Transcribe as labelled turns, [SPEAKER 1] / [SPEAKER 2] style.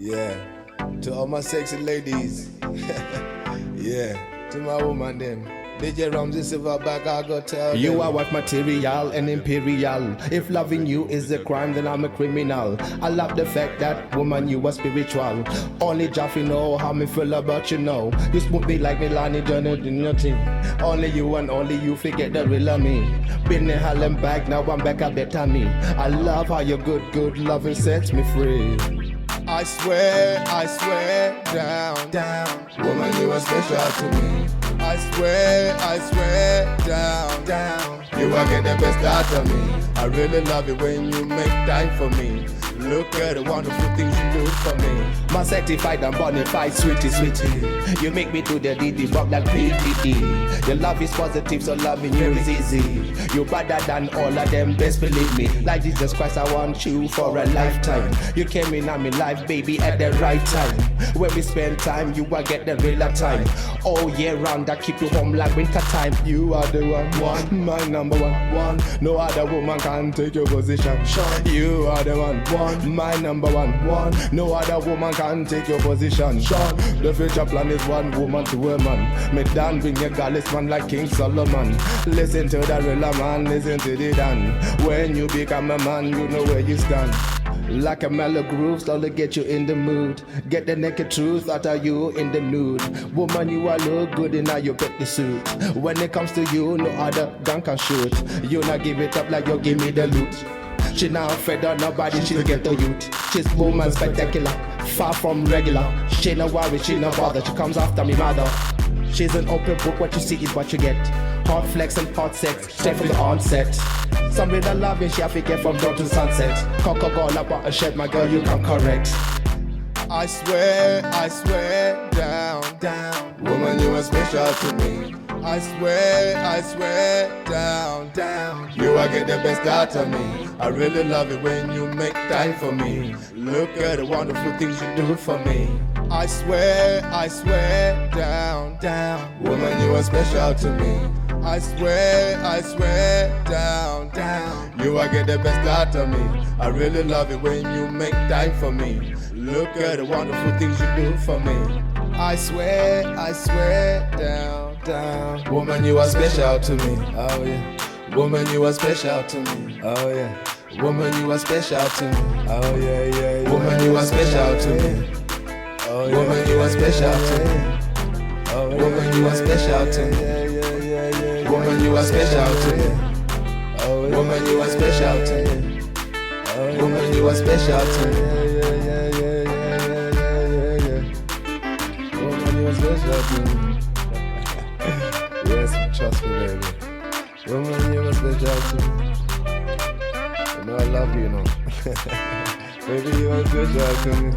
[SPEAKER 1] Yeah, to all my sexy ladies. Yeah, to my woman them. DJ Ramsey Silverback, I go tell
[SPEAKER 2] You
[SPEAKER 1] them.
[SPEAKER 2] are wife material and imperial. If loving you is a crime, then I'm a criminal. I love the fact that, woman, you are spiritual. Only Jaffe know how me feel about you now. You smooth me like Milani Johnny do nothing. Only you and only you forget the real of me. Been in Harlem back, now I'm back at better me. I love how your good loving sets me free.
[SPEAKER 1] I swear, down. Woman, you are special to me. I swear, down. You are getting the best out of me. I really love it when you make time for me. Look at the wonderful things you do for me.
[SPEAKER 2] My certified and bonafide sweetie. You make me do the DD bob like PPE. Your love is positive, so loving you is easy. You're better than all of them, best believe me. Like Jesus Christ, I want you for a lifetime. You came in on my life, baby, at the right time. When we spend time, you will get the real time. All year round, I keep you home like winter time. You are the one, my number one. No other woman can take your position. You are the one, my number one. No other woman can take your position. The future plan is one woman to a man. Me Dan bring a godless man like King Solomon. Listen to the real man, listen to the Dan. When you become a man, you know where you stand. Like a mellow groove, slowly get you in the mood. Get the naked truth out of you in the nude. Woman, you are look good in how you get the suit. When it comes to you, no other gun can shoot. You not give it up like you give me the loot. She not afraid of nobody, she'll get the youth. She's woman spectacular, far from regular. She no worry, she no bother, she comes after me mother. She's an open book, what you see is what you get. Hot flex and hot sex, straight from the onset. Some with the loving, she have to get from dawn to sunset. Coca-Cola, but a shed, my girl, you come correct.
[SPEAKER 1] I swear, down. Woman, you are special to me. I swear, down. You are get the best out of me. I really love it when you make time for me. Look at the wonderful things you do for me. I swear, down. Woman, you are special to me. I swear, down. You are get the best out of me. I really love it when you make time for me. Look at the wonderful things you do for me. I swear, down. Woman, you are special to me. Oh yeah. Woman, you are special to me. Oh yeah. Woman, you are special to me. Oh yeah. Woman, you are special to me. Oh yeah. Woman, you are special to me. Oh yeah. Woman, you are special to me. Woman, you are special to me. Oh yeah. Woman, you are special to me. Woman, you are special to me. Woman, you are special to me. Yes, trust me, baby. Woman, you are special to me. You know I love you, you know. Baby, you are special to me.